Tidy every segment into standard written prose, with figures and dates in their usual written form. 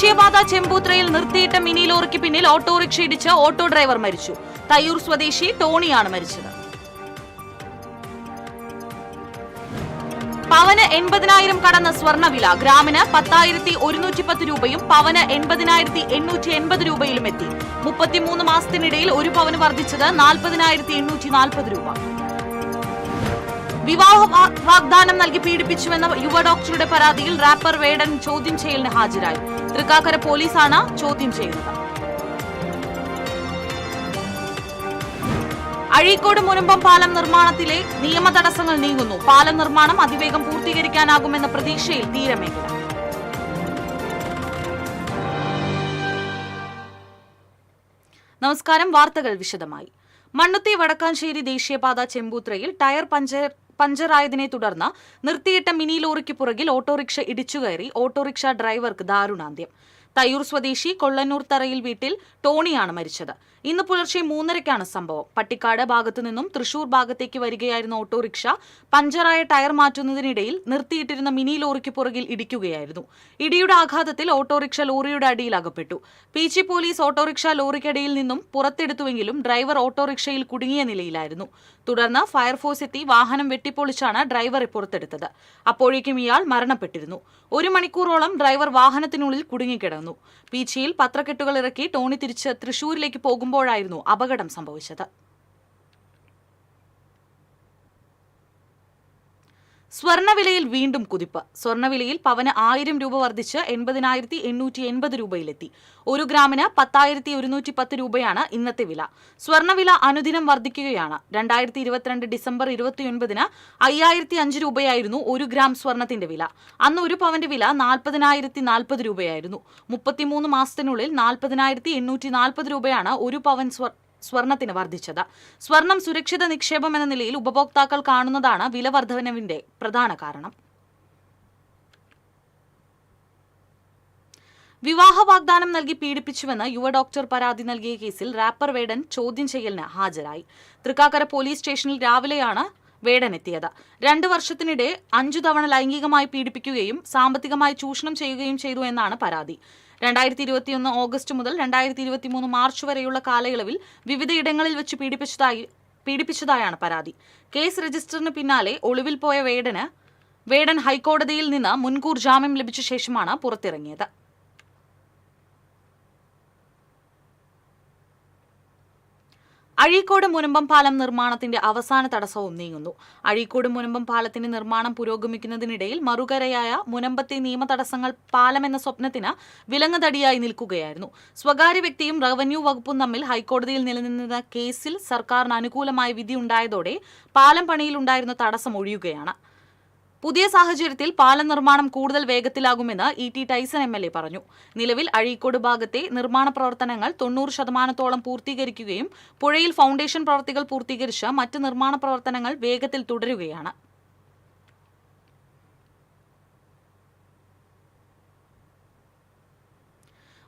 ദേശീയപാത ചെമ്പൂത്രയിൽ നിർത്തിയിട്ട മിനി ലോറിക്ക് പിന്നിൽ ഓട്ടോറിക്ഷ ഇടിച്ച് ഓട്ടോ ഡ്രൈവർ മരിച്ചു. തയ്യൂർ സ്വദേശി ടോണിയാണ് മരിച്ചത്. പവന് 80,000 കടന്ന സ്വർണ്ണവില ഗ്രാമിന് 10,110 രൂപയും പവന് 80,880 രൂപയിലും എത്തി. 33 മാസത്തിനിടയിൽ ഒരു പവന് വർദ്ധിച്ചത് 40,840 രൂപ. വിവാഹ വാഗ്ദാനം നൽകി പീഡിപ്പിച്ചുവെന്ന യുവ ഡോക്ടറുടെ പരാതിയിൽ റാപ്പർ വേടൻ ചോദ്യം ചെയ്യലിന് ഹാജരായി. തൃക്കാക്കര പോലീസാണ് ചോദ്യം ചെയ്യുന്നത്. അഴീക്കോട് മുനമ്പം പാലം നിർമ്മാണത്തിലെ നിയമ തടസ്സങ്ങൾ നീങ്ങുന്നു. പാലം നിർമ്മാണം അതിവേഗം പൂർത്തീകരിക്കാനാകുമെന്ന പ്രതീക്ഷയിൽ തീരമേഖല. നമസ്കാരം. വാർത്തകൾ വിശദമായി. മണ്ണുത്തി വടക്കാഞ്ചേരി ദേശീയപാത ചെമ്പൂത്രയിൽ ടയർ പഞ്ചറായതിനെ തുടർന്ന് നിർത്തിയിട്ട മിനി ലോറിക്ക് പുറകിൽ ഓട്ടോറിക്ഷ ഇടിച്ചുകയറി ഓട്ടോറിക്ഷ ഡ്രൈവർക്ക് ദാരുണാന്ത്യം. തയ്യൂർ സ്വദേശി കൊള്ളന്നൂർ തറയിൽ വീട്ടിൽ ടോണിയാണ് മരിച്ചത്. ഇന്ന് പുലർച്ചെ 3:30-ക്കാണ് സംഭവം. പട്ടിക്കാട് ഭാഗത്തു നിന്നും തൃശൂർ ഭാഗത്തേക്ക് വരികയായിരുന്ന ഓട്ടോറിക്ഷ പഞ്ചറായ ടയർ മാറ്റുന്നതിനിടയിൽ നിർത്തിയിട്ടിരുന്ന മിനി ലോറിക്ക് പുറകിൽ ഇടിക്കുകയായിരുന്നു. ഇടിയുടെ ആഘാതത്തിൽ ഓട്ടോറിക്ഷ ലോറിയുടെ അടിയിൽ അകപ്പെട്ടു. പീച്ചി പോലീസ് ഓട്ടോറിക്ഷ ലോറിക്കടിയിൽ നിന്നും പുറത്തെടുത്തുവെങ്കിലും ഡ്രൈവർ ഓട്ടോറിക്ഷയിൽ കുടുങ്ങിയ നിലയിലായിരുന്നു. തുടർന്ന് ഫയർഫോഴ്സ് എത്തി വാഹനം വെട്ടിപ്പൊളിച്ചാണ് ഡ്രൈവറെ പുറത്തെടുത്തത്. അപ്പോഴേക്കും ഇയാൾ മരണപ്പെട്ടിരുന്നു. 1 മണിക്കൂറോളം ഡ്രൈവർ വാഹനത്തിനുള്ളിൽ കുടുങ്ങിക്കിടന്നു. പീച്ചിയിൽ പത്രക്കെട്ടുകൾ ഇറക്കി ടോണി തിരിച്ച് തൃശൂരിലേക്ക് പോകുമ്പോഴായിരുന്നു അപകടം സംഭവിച്ചത്. സ്വർണ്ണവിലയിൽ വീണ്ടും കുതിപ്പ്. സ്വർണ്ണവിലയിൽ പവന് 1000 രൂപ വർദ്ധിച്ച് 80,880 രൂപയിലെത്തി. 1 ഗ്രാമിന് 10,110 രൂപയാണ് ഇന്നത്തെ വില. സ്വർണ്ണവില അനുദിനം വർദ്ധിക്കുകയാണ്. 2022 ഡിസംബർ 29-ന് 5,005 രൂപയായിരുന്നു 1 ഗ്രാം സ്വർണത്തിന്റെ വില. അന്ന് 1 പവന്റെ വില 40,040 രൂപയായിരുന്നു. 33 മാസത്തിനുള്ളിൽ 40,840 രൂപയാണ് 1 പവൻ സ്വർണത്തിന് വർദ്ധിച്ചത്. സ്വർണം സുരക്ഷിത നിക്ഷേപം എന്ന നിലയിൽ ഉപഭോക്താക്കൾ കാണുന്നതാണ് വില വർധനവിന്റെ പ്രധാന കാരണം. വിവാഹ വാഗ്ദാനം നൽകി പീഡിപ്പിച്ചുവെന്ന് യുവ ഡോക്ടർ പരാതി നൽകിയ കേസിൽ റാപ്പർ വേടൻ ചോദ്യം ചെയ്യലിന് ഹാജരായി. തൃക്കാക്കര പോലീസ് സ്റ്റേഷനിൽ രാവിലെയാണ് വേടൻ എത്തിയത്. 2 വർഷത്തിനിടെ 5 തവണ ലൈംഗികമായി പീഡിപ്പിക്കുകയും സാമ്പത്തികമായി ചൂഷണം ചെയ്യുകയും ചെയ്തു എന്നാണ് പരാതി. 2021 ഓഗസ്റ്റ് മുതൽ 2023 മാർച്ച് വരെയുള്ള കാലയളവിൽ വിവിധയിടങ്ങളിൽ വെച്ച് പീഡിപ്പിച്ചതായാണ് പരാതി. കേസ് രജിസ്റ്ററിന് പിന്നാലെ ഒളിവിൽ പോയ വേടൻ ഹൈക്കോടതിയിൽ നിന്ന് മുൻകൂർ ജാമ്യം ലഭിച്ച ശേഷമാണ് പുറത്തിറങ്ങിയത്. അഴീക്കോട് മുനമ്പം പാലം നിർമ്മാണത്തിന്റെ അവസാന തടസ്സവും നീങ്ങുന്നു. അഴീക്കോട് മുനമ്പം പാലത്തിന്റെ നിർമ്മാണം പുരോഗമിക്കുന്നതിനിടയിൽ മറുകരയായ മുനമ്പത്തെ നിയമ തടസ്സങ്ങൾ പാലം എന്ന സ്വപ്നത്തിന് വിലങ്ങുതടിയായി നിൽക്കുകയായിരുന്നു. സ്വകാര്യ വ്യക്തിയും റവന്യൂ വകുപ്പും തമ്മിൽ ഹൈക്കോടതിയിൽ നിലനിന്ന കേസിൽ സർക്കാരിന് അനുകൂലമായ വിധിയുണ്ടായതോടെ പാലം പണിയിലുണ്ടായിരുന്ന തടസ്സം ഒഴിയുകയാണ്. പുതിയ സാഹചര്യത്തിൽ പാലം നിർമ്മാണം കൂടുതൽ വേഗത്തിലാകുമെന്ന് E.T. ടൈസൺ MLA പറഞ്ഞു. നിലവിൽ അഴീക്കോട് ഭാഗത്തെ നിർമ്മാണ പ്രവർത്തനങ്ങൾ 90% പൂർത്തീകരിക്കുകയും പുഴയിൽ ഫൗണ്ടേഷൻ പ്രവൃത്തികൾ പൂർത്തീകരിച്ച് മറ്റ് നിർമ്മാണ പ്രവർത്തനങ്ങൾ വേഗത്തിൽ തുടരുകയാണ്.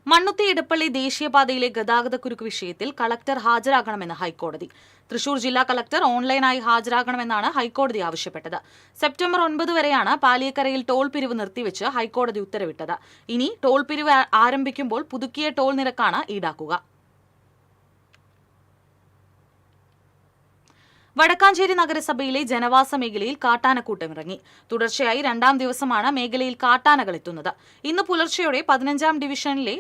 മണ്ണുത്തി ഇടപ്പള്ളി ദേശീയപാതയിലെ ഗതാഗതക്കുരുക്ക് വിഷയത്തിൽ കളക്ടർ ഹാജരാകണമെന്ന് ഹൈക്കോടതി. തൃശൂർ ജില്ലാ കളക്ടർ ഓൺലൈനായി ഹാജരാകണമെന്നാണ് ഹൈക്കോടതി ആവശ്യപ്പെട്ടത്. സെപ്റ്റംബർ 9 വരെയാണ് പാലിയക്കരയിൽ ടോൾ പിരിവ് നിർത്തിവെച്ച് ഹൈക്കോടതി ഉത്തരവിട്ടത്. ഇനി ടോൾ പിരിവ് ആരംഭിക്കുമ്പോൾ പുതുക്കിയ ടോൾ നിരക്കാണ് ഈടാക്കുക. വടക്കാഞ്ചേരി നഗരസഭയിലെ ജനവാസ മേഖലയിൽ കാട്ടാനക്കൂട്ടമിറങ്ങി. തുടർച്ചയായി 2ാം ദിവസമാണ് മേഖലയിൽ കാട്ടാനകൾ എത്തുന്നത്. ഇന്ന് പുലർച്ചെയോടെ 15-ാം ഡിവിഷനിലെ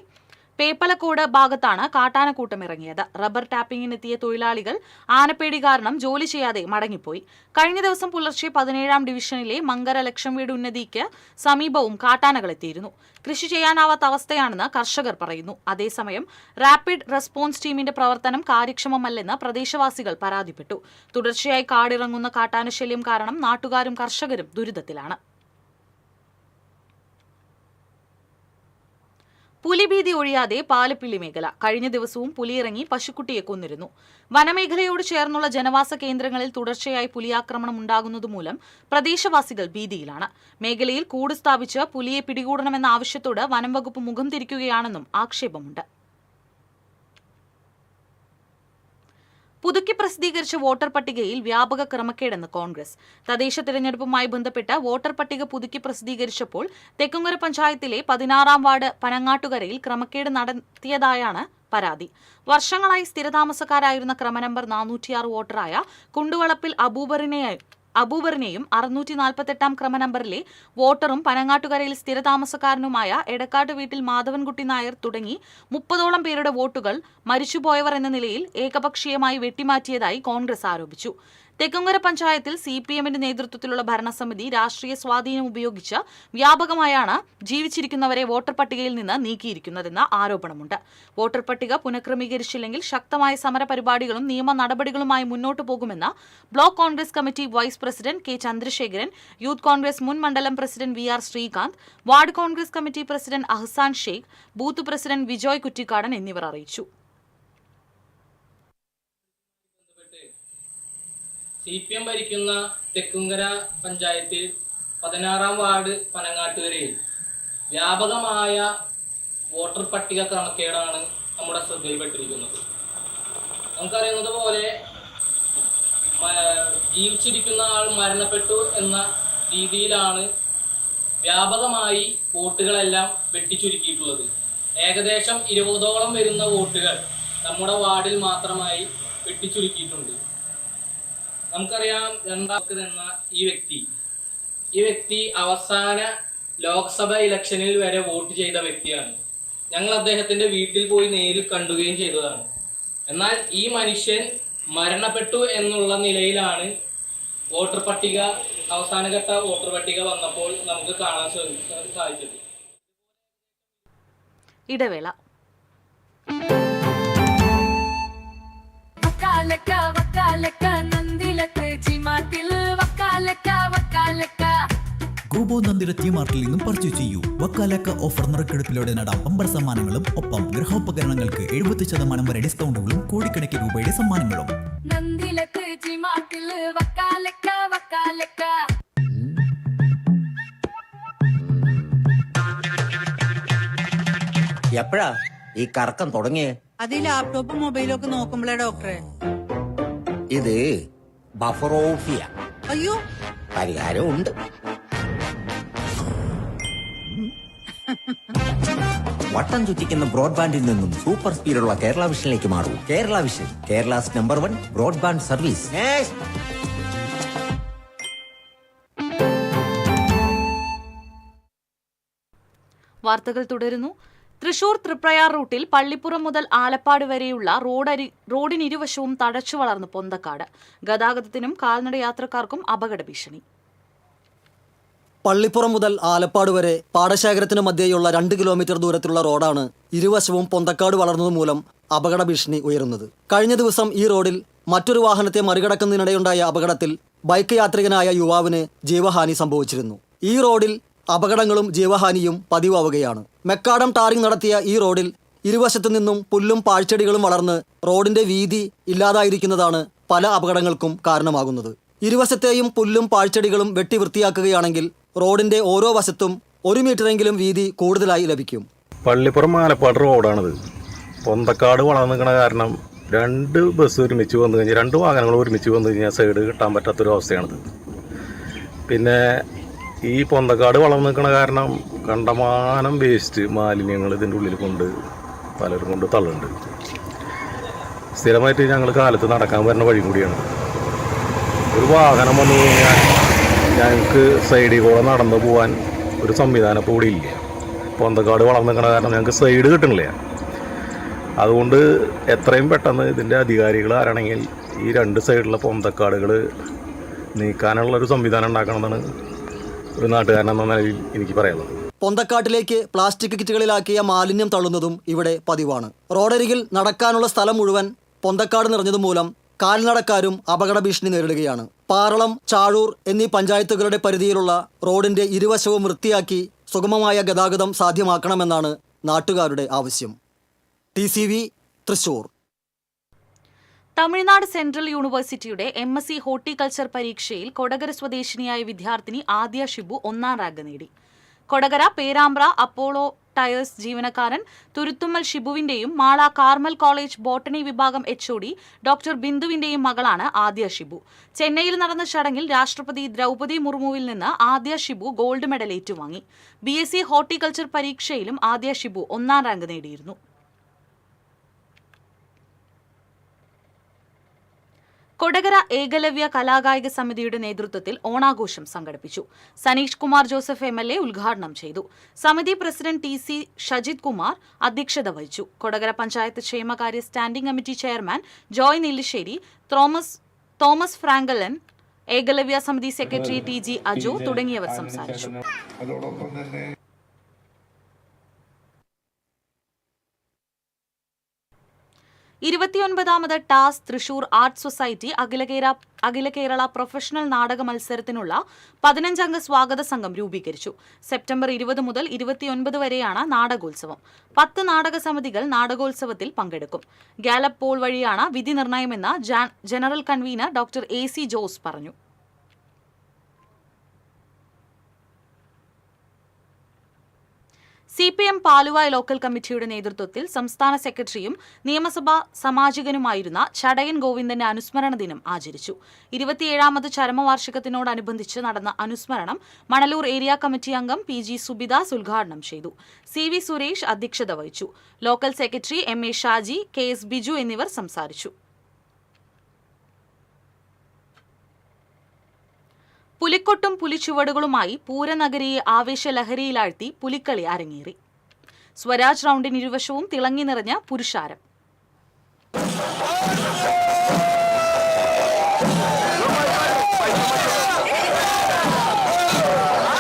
പേപ്പലക്കോട് ഭാഗത്താണ് കാട്ടാനക്കൂട്ടം ഇറങ്ങിയത്. റബ്ബർ ടാപ്പിംഗിനെത്തിയ തൊഴിലാളികൾ ആനപ്പേടി കാരണം ജോലി ചെയ്യാതെ മടങ്ങിപ്പോയി. കഴിഞ്ഞ ദിവസം പുലർച്ചെ 17-ാം ഡിവിഷനിലെ മങ്കര ലക്ഷം വീട് ഉന്നതിക്ക് സമീപവും കാട്ടാനകൾ എത്തിയിരുന്നു. കൃഷി ചെയ്യാനാവാത്ത അവസ്ഥയാണെന്ന് കർഷകർ പറയുന്നു. അതേസമയം റാപ്പിഡ് റെസ്പോൺസ് ടീമിന്റെ പ്രവർത്തനം കാര്യക്ഷമമല്ലെന്ന് പ്രദേശവാസികൾ പരാതിപ്പെട്ടു. തുടർച്ചയായി കാടിറങ്ങുന്ന കാട്ടാനശല്യം കാരണം നാട്ടുകാരും കർഷകരും ദുരിതത്തിലാണ്. പുലിഭീതി ഒഴിയാതെ പാലപ്പിള്ളി മേഖല. കഴിഞ്ഞ ദിവസവും പുലിയിറങ്ങി പശുക്കുട്ടിയെ കൊന്നിരുന്നു. വനമേഖലയോട് ചേർന്നുള്ള ജനവാസ കേന്ദ്രങ്ങളിൽ തുടർച്ചയായി പുലിയാക്രമണം ഉണ്ടാകുന്നതുമൂലം പ്രദേശവാസികൾ ഭീതിയിലാണ്. മേഖലയിൽ കൂട് സ്ഥാപിച്ച് പുലിയെ പിടികൂടണമെന്ന ആവശ്യത്തോട് വനം വകുപ്പ് മുഖം തിരിക്കുകയാണെന്നും ആക്ഷേപമുണ്ട്. പുതുക്കി പ്രസിദ്ധീകരിച്ച വോട്ടർ പട്ടികയിൽ വ്യാപക ക്രമക്കേടെന്ന് കോൺഗ്രസ്. തദ്ദേശ തിരഞ്ഞെടുപ്പുമായി ബന്ധപ്പെട്ട് വോട്ടർ പട്ടിക പുതുക്കി പ്രസിദ്ധീകരിച്ചപ്പോൾ തെക്കുംകര പഞ്ചായത്തിലെ 16-ാം വാർഡ് പനങ്ങാട്ടുകരയിൽ ക്രമക്കേട് നടത്തിയതായാണ് പരാതി. വർഷങ്ങളായി സ്ഥിരതാമസക്കാരായിരുന്ന ക്രമനമ്പർ 406 വോട്ടറായ കുണ്ടുവളപ്പിൽ അബൂബറിനെയും 648-ാം ക്രമനമ്പറിലെ വോട്ടറും പനങ്ങാട്ടുകരയിൽ സ്ഥിരതാമസക്കാരനുമായ എടക്കാട്ട് വീട്ടിൽ മാധവൻകുട്ടി നായർ തുടങ്ങി 30ഓളം പേരുടെ വോട്ടുകൾ മരിച്ചുപോയവർ എന്ന നിലയിൽ ഏകപക്ഷീയമായി വെട്ടിമാറ്റിയതായി കോൺഗ്രസ് ആരോപിച്ചു. തെക്കുംകര പഞ്ചായത്തിൽ CPMന്റെ നേതൃത്വത്തിലുള്ള ഭരണസമിതി രാഷ്ട്രീയ സ്വാധീനം ഉപയോഗിച്ച് വ്യാപകമായാണ് ജീവിച്ചിരിക്കുന്നവരെ വോട്ടർ പട്ടികയിൽ നിന്ന് നീക്കിയിരിക്കുന്നതെന്ന ആരോപണമുണ്ട്. വോട്ടർ പട്ടിക പുനഃക്രമീകരിച്ചില്ലെങ്കിൽ ശക്തമായ സമരപരിപാടികളും നിയമ നടപടികളുമായി മുന്നോട്ടു പോകുമെന്ന് block Congress committee vice president K. Chandrasekharan, youth Congress മുൻ മണ്ഡലം president VR. Sreekanth, ward Congress committee president Ahsan Sheikh, booth president Vijoy Kuttikkadan എന്നിവർ അറിയിച്ചു. CPM ഭരിക്കുന്ന തെക്കുംകര പഞ്ചായത്തിൽ 16-ാം വാർഡ് പനങ്ങാട്ടുകരയിൽ വ്യാപകമായ വോട്ടർ പട്ടിക ക്രമക്കേടാണ് നമ്മുടെ ശ്രദ്ധയിൽപ്പെട്ടിരിക്കുന്നത്. നമുക്കറിയുന്നത് പോലെ ജീവിച്ചിരിക്കുന്ന ആൾ മരണപ്പെട്ടു എന്ന രീതിയിലാണ് വ്യാപകമായി വോട്ടുകളെല്ലാം വെട്ടിച്ചുരുക്കിയിട്ടുള്ളത്. ഏകദേശം 20ഓളം വരുന്ന വോട്ടുകൾ നമ്മുടെ വാർഡിൽ മാത്രമായി വെട്ടിച്ചുരുക്കിയിട്ടുണ്ട്. നമുക്കറിയാം, രണ്ടാമത് നിന്ന ഈ വ്യക്തി അവസാന ലോക്സഭ ഇലക്ഷനിൽ വരെ വോട്ട് ചെയ്ത വ്യക്തിയാണ്. ഞങ്ങൾ അദ്ദേഹത്തിന്റെ വീട്ടിൽ പോയി നേരിൽ കണ്ടുകയും ചെയ്തതാണ്. എന്നാൽ ഈ മനുഷ്യൻ മരണപ്പെട്ടു എന്നുള്ള നിലയിലാണ് വോട്ടർ പട്ടിക, അവസാനഘട്ട വോട്ടർ പട്ടിക വന്നപ്പോൾ നമുക്ക് കാണാൻ സാധിച്ചത്. ഇടവേള. ഗോബോ നന്ദിര ടി-മാർട്ടിൽ നിന്നും പർച്ചേസ് ചെയ്യൂ. വക്കാലക്ക ഓഫർ നറുക്കെടുപ്പിലൂടെ നേടാം ബമ്പർ സമ്മാനങ്ങളും ഒപ്പം ഗൃഹോപകരണങ്ങൾക്ക് 70% വരെ ഡിസ്കൗണ്ടുകളും കോടിക്കണക്കിന് രൂപയുടെ സമ്മാനങ്ങളും. എപ്പോഴാ ഈ കറക്കം തുടങ്ങിയേ? അത് ലാപ്ടോപ്പും മൊബൈലും ഒക്കെ നോക്കുമ്പോഴേ ഡോക്ടറെ. ഇത് ബഫറോഫിയ. അയ്യോ, പരിഹാരം ഉണ്ട്. വട്ടം ചുറ്റിക്കുന്ന ബ്രോഡ്ബാൻഡിൽ നിന്നും സൂപ്പർ സ്പീഡുള്ള കേരള വിഷനിലേക്ക് മാറൂ. Kerala vision, Kerala's number 1 broadband service. വാർത്തകൾ തുടരുന്നു. തൃശൂർ തൃപ്രയാർ റൂട്ടിൽ പള്ളിപ്പുറം മുതൽ ആലപ്പാട് വരെയുള്ള റോഡിനിരുവശവും തഴച്ചു വളർന്നു പൊന്തക്കാട്. ഗതാഗതത്തിനും കാൽനട യാത്രക്കാർക്കും അപകട ഭീഷണി. പള്ളിപ്പുറം മുതൽ ആലപ്പാട് വരെ പാടശേഖരത്തിന് മധ്യേയുള്ള 2 കിലോമീറ്റർ ദൂരത്തിലുള്ള റോഡാണ് ഇരുവശവും പൊന്തക്കാട് വളർന്നതുമൂലം അപകട ഭീഷണി ഉയരുന്നത്. കഴിഞ്ഞ ദിവസം ഈ റോഡിൽ മറ്റൊരു വാഹനത്തെ മറികടക്കുന്നതിനിടെയുണ്ടായ അപകടത്തിൽ ബൈക്ക് യാത്രികനായ യുവാവിന് ജീവഹാനി സംഭവിച്ചിരുന്നു. ഈ റോഡിൽ അപകടങ്ങളും ജീവഹാനിയും പതിവാവുകയാണ്. മെക്കാഡം ടാറിംഗ് നടത്തിയ ഈ റോഡിൽ ഇരുവശത്തു നിന്നും പുല്ലും പാഴ്ചെടികളും വളർന്ന് റോഡിന്റെ വീതി ഇല്ലാതായിരിക്കുന്നതാണ് പല അപകടങ്ങൾക്കും കാരണമാകുന്നത്. ഇരുവശത്തെയും പുല്ലും പാഴ്ചെടികളും വെട്ടി വൃത്തിയാക്കുകയാണെങ്കിൽ റോഡിന്റെ ഓരോ വശത്തും 1 മീറ്ററെങ്കിലും വീതി കൂടുതലായി ലഭിക്കും. പള്ളിപ്പുറം ആലപ്പാട് റോഡാണിത്. പൊന്തക്കാട് വളർന്നു നിൽക്കുന്ന കാരണം 2 ബസ് ഒരുമിച്ച് വന്നു കഴിഞ്ഞാൽ 2 വാഹനങ്ങൾ ഒരുമിച്ച് വന്നു കഴിഞ്ഞാൽ സൈഡ് കിട്ടാൻ പറ്റാത്തൊരു അവസ്ഥയാണിത്. പിന്നെ ഈ പൊന്തക്കാട് വളർന്നു നിൽക്കുന്ന കാരണം കണ്ടമാനം വേസ്റ്റ് മാലിന്യങ്ങൾ ഇതിൻ്റെ ഉള്ളിൽ കൊണ്ട് പലരും കൊണ്ട് തള്ളുന്നുണ്ട്. സ്ഥിരമായിട്ട് ഞങ്ങൾ കാലത്ത് നടക്കാൻ വരുന്ന വഴി കൂടിയാണ്. ഒരു വാഹനം വന്നു കഴിഞ്ഞാൽ ഞങ്ങൾക്ക് സൈഡിൽ കൂടെ നടന്നു പോകാൻ ഒരു സംവിധാനം ഇപ്പോൾ ഇവിടെ ഇല്ല. പൊന്തക്കാട് വളർന്നു നിൽക്കുന്ന കാരണം ഞങ്ങൾക്ക് സൈഡ് കിട്ടണില്ല. അതുകൊണ്ട് എത്രയും പെട്ടെന്ന് ഇതിൻ്റെ അധികാരികൾ ആരാണെങ്കിൽ ഈ 2 സൈഡിലുള്ള പൊന്തക്കാടുകൾ നീക്കാനുള്ളൊരു സംവിധാനം ഉണ്ടാക്കണമെന്നാണ് ഒരു നാട്ടുകാരനെന്ന നിലയിൽ എനിക്ക് പറയാനുള്ളത്. പൊന്തക്കാട്ടിലേക്ക് പ്ലാസ്റ്റിക് കിറ്റുകളിലാക്കിയ മാലിന്യം തള്ളുന്നതും ഇവിടെ പതിവാണ്. റോഡരികിൽ നടക്കാനുള്ള സ്ഥലം മുഴുവൻ പൊന്തക്കാട് നിറഞ്ഞതുമൂലം കാൽനടക്കാരും അപകട ഭീഷണി നേരിടുകയാണ്. പാറളം, ചാഴൂർ എന്നീ പഞ്ചായത്തുകളുടെ പരിധിയിലുള്ള റോഡിന്റെ ഇരുവശവും വൃത്തിയാക്കി സുഗമമായ ഗതാഗതം സാധ്യമാക്കണമെന്നാണ് നാട്ടുകാരുടെ ആവശ്യം. TCV തൃശൂർ. തമിഴ്നാട് സെൻട്രൽ യൂണിവേഴ്സിറ്റിയുടെ MSc ഹോർട്ടിക്കൾച്ചർ പരീക്ഷയിൽ കൊടകര സ്വദേശിനിയായ വിദ്യാർത്ഥിനി ആദ്യ ഷിബു 1ാം റാങ്ക് നേടി. കൊടകര പേരാമ്പ്ര അപ്പോളോ ടയേഴ്സ് ജീവനക്കാരൻ തുരുത്തുമ്മൽ ഷിബുവിന്റെയും മാള കാർമൽ കോളേജ് ബോട്ടണി വിഭാഗം HOD ഡോക്ടർ ബിന്ദുവിന്റെയും മകളാണ് ആദ്യ ഷിബു. ചെന്നൈയിൽ നടന്ന ചടങ്ങിൽ രാഷ്ട്രപതി ദ്രൗപദി മുർമുവിൽ നിന്ന് ആദ്യ ഷിബു ഗോൾഡ് മെഡൽ ഏറ്റുവാങ്ങി. BSc ഹോർട്ടിക്കൾച്ചർ പരീക്ഷയിലും ആദ്യ ഷിബു 1ാം റാങ്ക് നേടിയിരുന്നു. കൊടകര ഏകലവ്യ കലാകായിക സമിതിയുടെ നേതൃത്വത്തിൽ ഓണാഘോഷം സംഘടിപ്പിച്ചു. സനീഷ് കുമാർ ജോസഫ് MLA ഉദ്ഘാടനം ചെയ്തു. സമിതി പ്രസിഡന്റ് TC ഷജിത് കുമാർ അധ്യക്ഷത വഹിച്ചു. കൊടകര പഞ്ചായത്ത് ക്ഷേമകാര്യ standing committee chairman Joy Nellissery, Thomas Franklin, Ekalavya സമിതി സെക്രട്ടറി TG അജു തുടങ്ങിയവർ സംസാരിച്ചു. 29ാമത് ടാസ് തൃശൂർ ആർട്ട് സൊസൈറ്റി അഖില കേരള പ്രൊഫഷണൽ നാടക മത്സരത്തിനുള്ള 15-അംഗ സ്വാഗത സംഘം രൂപീകരിച്ചു. സെപ്റ്റംബർ 20 മുതൽ 29 വരെയാണ് നാടകോത്സവം. 10 നാടക സമിതികൾ നാടകോത്സവത്തിൽ പങ്കെടുക്കും. ഗാലപ്പ് പോൾ വഴിയാണ് വിധി നിർണയമെന്ന് general convener doctor AC Jose പറഞ്ഞു. CPM പാലുവ ലോക്കൽ കമ്മിറ്റിയുടെ നേതൃത്വത്തിൽ സംസ്ഥാന സെക്രട്ടറിയും നിയമസഭാ സാമാജികനുമായിരുന്ന ചടയൻ ഗോവിന്ദന്റെ അനുസ്മരണ ദിനം ആചരിച്ചു. 27ാമത് ചരമവാർഷികത്തിനോടനുബന്ധിച്ച് നടന്ന അനുസ്മരണം മണലൂർ ഏരിയ കമ്മിറ്റി അംഗം PG സുബിദാസ് ഉദ്ഘാടനം ചെയ്തു. CV സുരേഷ് അധ്യക്ഷത വഹിച്ചു. Local secretary MA Shaji, KS Biju എന്നിവർ സംസാരിച്ചു. പുലിക്കൊട്ടും പുലിച്ചുവടുകളുമായി പൂരനഗരിയെ ആവേശലഹരിയിലാഴ്ത്തി പുലിക്കളി അരങ്ങേറി. സ്വരാജ് റൗണ്ടിന് ഇരുവശവും തിളങ്ങി നിറഞ്ഞ പുരുഷാരം.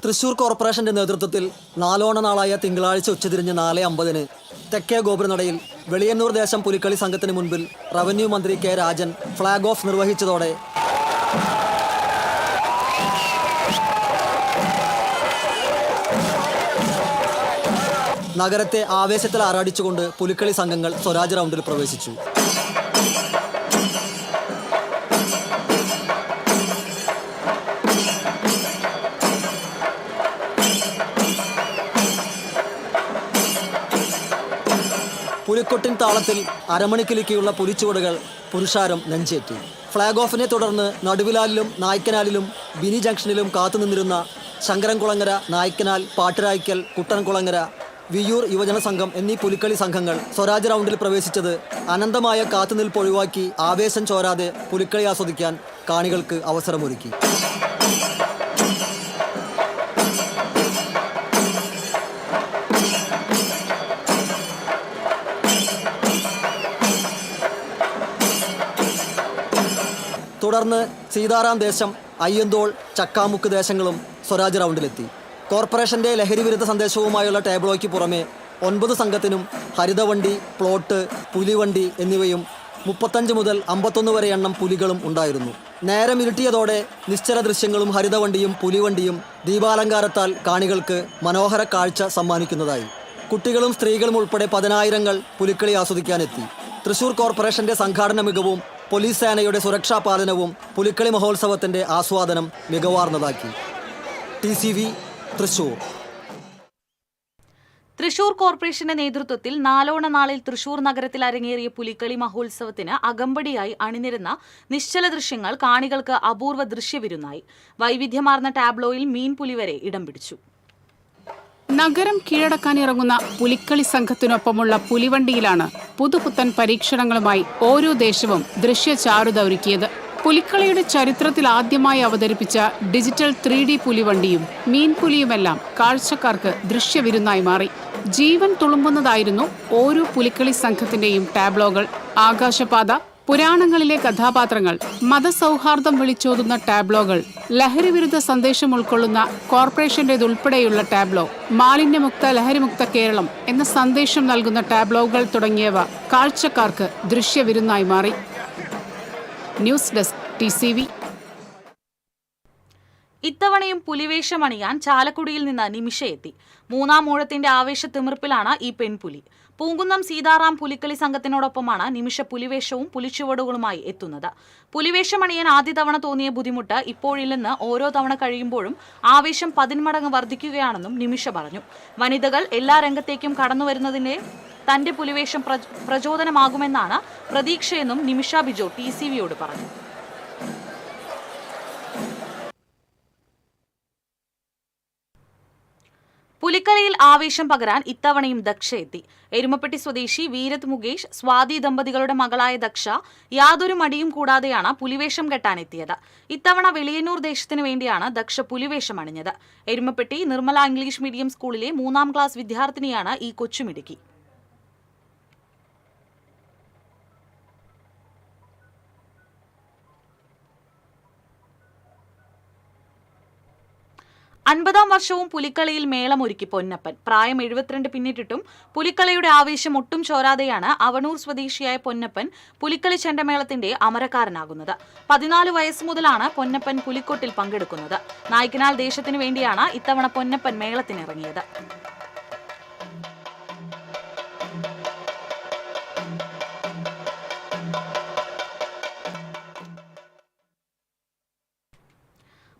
തൃശൂർ കോർപ്പറേഷന്റെ നേതൃത്വത്തിൽ നാലോണ നാളായ തിങ്കളാഴ്ച ഉച്ചതിരിഞ്ഞ് 4:50 തെക്കേ ഗോപുരനടയിൽ വെളിയന്നൂർ ദേശം പുലിക്കളി സംഘത്തിന് മുൻപിൽ റവന്യൂ മന്ത്രി K രാജൻ ഫ്ളാഗ് ഓഫ് നിർവഹിച്ചതോടെ നഗരത്തെ ആവേശത്തിൽ ആറാടിച്ചുകൊണ്ട് പുലിക്കളി സംഘങ്ങൾ സ്വരാജ് റൗണ്ടിൽ പ്രവേശിച്ചു. പുലിക്കൊട്ടിൻ താളത്തിൽ അരമണിക്കിലുക്കിയുള്ള പുലിച്ചുവടുകൾ പുരുഷാരം നെഞ്ചേറ്റി. ഫ്ളാഗ് ഓഫിനെ തുടർന്ന് നടുവിലാലിലും നായ്ക്കനാലിലും ബിനി ജംഗ്ഷനിലും കാത്തുനിന്നിരുന്ന ശങ്കരൻകുളങ്ങര, നായ്ക്കനാൽ, പാട്ടുരായ്ക്കൽ, കുട്ടൻകുളങ്ങര, വിയൂർ യുവജന സംഘം എന്നീ പുലിക്കളി സംഘങ്ങൾ സ്വരാജ് റൗണ്ടിൽ പ്രവേശിച്ചത് അനന്തമായ കാത്തുനിൽപ്പ് ഒഴിവാക്കി ആവേശം ചോരാതെ പുലിക്കളി ആസ്വദിക്കാൻ കാണികൾക്ക് അവസരമൊരുക്കി. തുടർന്ന് സീതാറാം ദേശം, അയ്യന്തോൾ, ചക്കാമുക്ക് ദേശങ്ങളും സ്വരാജ് റൗണ്ടിലെത്തി. കോർപ്പറേഷന്റെ ലഹരി വിരുദ്ധ സന്ദേശവുമായുള്ള ടേബിളോയ്ക്ക് പുറമെ 9 സംഘത്തിനും ഹരിതവണ്ടി, പ്ലോട്ട്, പുലിവണ്ടി എന്നിവയും 35 മുതൽ 51 വരെ എണ്ണം പുലികളും ഉണ്ടായിരുന്നു. നേരം ഇരുട്ടിയതോടെ നിശ്ചല ദൃശ്യങ്ങളും ഹരിതവണ്ടിയും പുലിവണ്ടിയും ദീപാലങ്കാരത്താൽ കാണികൾക്ക് മനോഹര കാഴ്ച സമ്മാനിക്കുന്നതായി. കുട്ടികളും സ്ത്രീകളും ഉൾപ്പെടെ 10,000-ങ്ങൾ പുലിക്കളി ആസ്വദിക്കാനെത്തി. തൃശൂർ കോർപ്പറേഷന്റെ സംഘാടന മികവും പോലീസ് സേനയുടെ സുരക്ഷാ പാലനവും പുലിക്കളി മഹോത്സവത്തിന്റെ ആസ്വാദനം മികവാർന്നതാക്കി. TCV തൃശൂർ. തൃശൂർ കോർപ്പറേഷന്റെ നേതൃത്വത്തിൽ നാലോണ നാളിൽ തൃശൂർ നഗരത്തിൽ അരങ്ങേറിയ പുലിക്കളി മഹോത്സവത്തിന് അകമ്പടിയായി അണിനിരുന്ന നിശ്ചല ദൃശ്യങ്ങൾ കാണികൾക്ക് അപൂർവ ദൃശ്യവിരുന്നായി. വൈവിധ്യമാർന്ന ടാബ്ലോയിൽ മീൻപുലി വരെ ഇടം പിടിച്ചു. നഗരം കീഴടക്കാനിറങ്ങുന്ന പുലിക്കളി സംഘത്തിനൊപ്പമുള്ള പുലിവണ്ടിയിലാണ് പുതുപുത്തൻ പരീക്ഷണങ്ങളുമായി ഓരോ ദേശവും ദൃശ്യചാരുത ഒരുക്കിയത്. പുലിക്കളിയുടെ ചരിത്രത്തിൽ ആദ്യമായി അവതരിപ്പിച്ച ഡിജിറ്റൽ 3D പുലിവണ്ടിയും മീൻപുലിയുമെല്ലാം കാഴ്ചക്കാർക്ക് ദൃശ്യവിരുന്നായി മാറി. ജീവൻ തുളുമ്പുന്നതായിരുന്നു ഓരോ പുലിക്കളി സംഘത്തിന്റെയും ടാബ്ലോകൾ. ആകാശപാത, പുരാണങ്ങളിലെ കഥാപാത്രങ്ങൾ, മതസൗഹാർദ്ദം വിളിച്ചോതുന്ന ടാബ്ലോകൾ, ലഹരിവിരുദ്ധ സന്ദേശം ഉൾക്കൊള്ളുന്ന കോർപ്പറേഷന്റേതുൾപ്പെടെയുള്ള ടാബ്ലോ, മാലിന്യമുക്ത ലഹരിമുക്ത കേരളം എന്ന സന്ദേശം നൽകുന്ന ടാബ്ലോകൾ തുടങ്ങിയവ കാഴ്ചക്കാർക്ക് ദൃശ്യവിരുന്നായി മാറി. News desk TCV. ഇത്തവണയും പുലിവേഷമണിയാൻ ചാലക്കുടിയിൽ നിന്ന് നിമിഷയെത്തി. 3ാം ഊഴത്തിന്റെ ആവേശത്തിമിർപ്പിലാണ് ഈ പെൺപുലി. പൂങ്കുന്നം സീതാറാം പുലിക്കളി സംഘത്തിനോടൊപ്പമാണ് നിമിഷ പുലിവേഷവും പുലിച്ചുവടുകളുമായി എത്തുന്നത്. പുലിവേഷം അണിയാൻ ആദ്യ തവണ തോന്നിയ ബുദ്ധിമുട്ട് ഇപ്പോഴില്ലെന്ന് ഓരോ തവണ കഴിയുമ്പോഴും ആവേശം 10 മടങ്ങ് വർദ്ധിക്കുകയാണെന്നും നിമിഷ പറഞ്ഞു. വനിതകൾ എല്ലാ രംഗത്തേക്കും കടന്നുവരുന്നതിന്റെ തന്റെ പുലിവേഷം പ്രചോദനമാകുമെന്നാണ് പ്രതീക്ഷയെന്നും നിമിഷ ബിജോ TCVയോട് പറഞ്ഞു. പുലിക്കളിയിൽ ആവേശം പകരാൻ ഇത്തവണയും ദക്ഷ എത്തി. എരുമപ്പെട്ടി സ്വദേശി വീരത് മുകേഷ്, സ്വാതി ദമ്പതികളുടെ മകളായ ദക്ഷ യാതൊരു മടിയും കൂടാതെയാണ് പുലിവേഷം കെട്ടാനെത്തിയത്. ഇത്തവണ വെളിയന്നൂർ ദേശത്തിനു വേണ്ടിയാണ് ദക്ഷ പുലിവേഷം അണിഞ്ഞത്. എരുമപ്പെട്ടി നിർമ്മല ഇംഗ്ലീഷ് മീഡിയം സ്കൂളിലെ 3ാം ക്ലാസ് വിദ്യാർത്ഥിനിയാണ് ഈ കൊച്ചുമിടുക്കി. അൻപതാം വർഷവും പുലിക്കളിയിൽ മേളമൊരുക്കി പൊന്നപ്പൻ. പ്രായം 72 പിന്നിട്ടിട്ടും പുലിക്കളിയുടെ ആവേശം ഒട്ടും ചോരാതെയാണ് അവണൂർ സ്വദേശിയായ പൊന്നപ്പൻ പുലിക്കളി ചെണ്ടമേളത്തിന്റെ അമരക്കാരനാകുന്നത്. 14 വയസ്സ് മുതലാണ് പൊന്നപ്പൻ പുലിക്കൊട്ടിൽ പങ്കെടുക്കുന്നത്. നായ്ക്കനാൽ ദേശത്തിനു വേണ്ടിയാണ് ഇത്തവണ പൊന്നപ്പൻ മേളത്തിനിറങ്ങിയത്.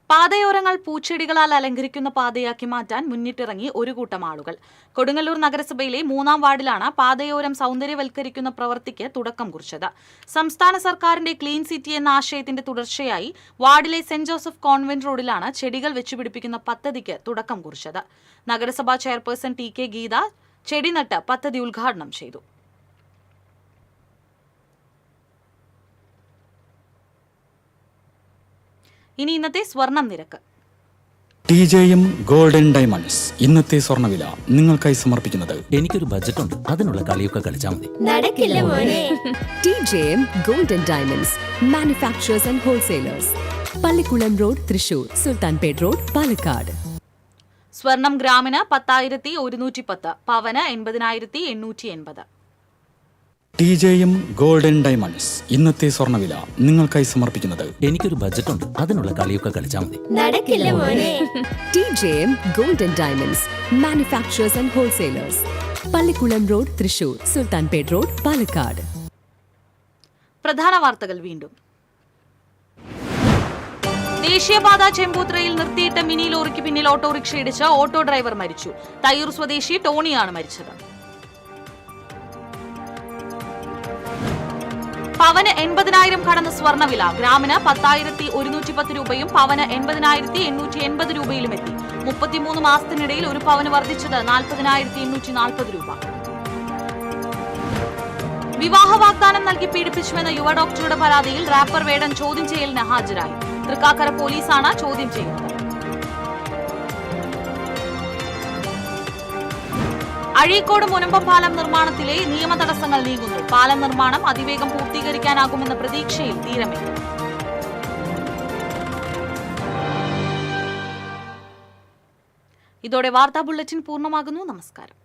പാതയോരങ്ങൾ പൂച്ചെടികളാൽ അലങ്കരിക്കുന്ന പാതയാക്കി മാറ്റാൻ മുന്നിട്ടിറങ്ങി ഒരു കൂട്ടം ആളുകൾ. കൊടുങ്ങല്ലൂർ നഗരസഭയിലെ 3ാം വാർഡിലാണ് പാതയോരം സൗന്ദര്യവൽക്കരിക്കുന്ന പ്രവൃത്തിക്ക് തുടക്കം കുറിച്ചത്. സംസ്ഥാന സർക്കാരിന്റെ ക്ലീൻ സിറ്റി എന്ന ആശയത്തിന്റെ തുടർച്ചയായി വാർഡിലെ സെന്റ് ജോസഫ് കോൺവെന്റ് റോഡിലാണ് ചെടികൾ വെച്ചുപിടിപ്പിക്കുന്ന പദ്ധതിക്ക് തുടക്കം കുറിച്ചത്. നഗരസഭാ ചെയർപേഴ്സൺ TK ഗീത ചെടി നട്ട് പദ്ധതി ഉദ്ഘാടനം ചെയ്തു. ഇനി ഇന്നത്തെ സ്വർണം നിരക്ക്. TJM ഗോൾഡൻ ഡയമണ്ട്സ് ഇന്നത്തെ സ്വർണ്ണവില നിങ്ങൾക്കായി സമർപ്പിക്കുന്നത് എനിക്കൊരു ബജറ്റ് ഉണ്ട്, അതിനുള്ള കളിയൊക്കെ കളിച്ചാൽ മതി. നടക്കില്ല മോനെ. TJM golden diamonds manufacturers and wholesalers, Pallikkulam road, Thrissur, Sultanpet road, Palakkad. സ്വർണം ഗ്രാമിന് 10,110, പവന് 80,880. TJM ഗോൾഡൻ ഡയമണ്ട്സ് ഇന്നത്തെ സ്വർണ്ണവില നിങ്ങൾക്കായി സമർപ്പിക്കുന്നത് എനിക്കൊരു ബജറ്റ് ഉണ്ട്, അതിനുള്ള കളിയൊക്കെ കളിച്ചാൽ മതി. നടക്കില്ല മോനെ. TJM golden diamonds manufacturers and wholesalers, Pallikkulam road, Thrissur, Sultanpet road, Palakkad. പ്രധാന വാർത്തകൾ വീണ്ടും. ദേശീയപാത ചെമ്പൂത്രയിൽ നിർത്തിയിട്ട മിനി ലോറിക്ക് പിന്നിൽ ഓട്ടോറിക്ഷ ഇടിച്ച് ഓട്ടോ ഡ്രൈവർ മരിച്ചു. തയ്യൂർ സ്വദേശി ടോണിയാണ് മരിച്ചത്. പവന് 80,000 കടന്ന് സ്വർണ്ണവില. ഗ്രാമിന് 10,110 രൂപയും പവന് 80,880 രൂപയിലും എത്തി. 33 മാസത്തിനിടയിൽ ഒരു പവന് വർദ്ധിച്ചത് 40,840 രൂപ. വിവാഹ വാഗ്ദാനം നൽകി പീഡിപ്പിച്ചുവെന്ന യുവ ഡോക്ടറുടെ പരാതിയിൽ റാപ്പർ വേടൻ ചോദ്യം ചെയ്യലിന് ഹാജരായി. തൃക്കാക്കര പോലീസാണ് ചോദ്യം ചെയ്യുന്നത്. അഴീക്കോട് മുനമ്പം പാലം നിർമ്മാണത്തിലെ നിയമ തടസ്സങ്ങൾ നീങ്ങുന്നു. പാലം നിർമ്മാണം അതിവേഗം പൂർത്തീകരിക്കാനാകുമെന്ന പ്രതീക്ഷയിൽ തീരമേൽ. ഇതോടെ വാർത്താ ബുള്ളറ്റിൻ പൂർണ്ണമാകുന്നു. നമസ്കാരം.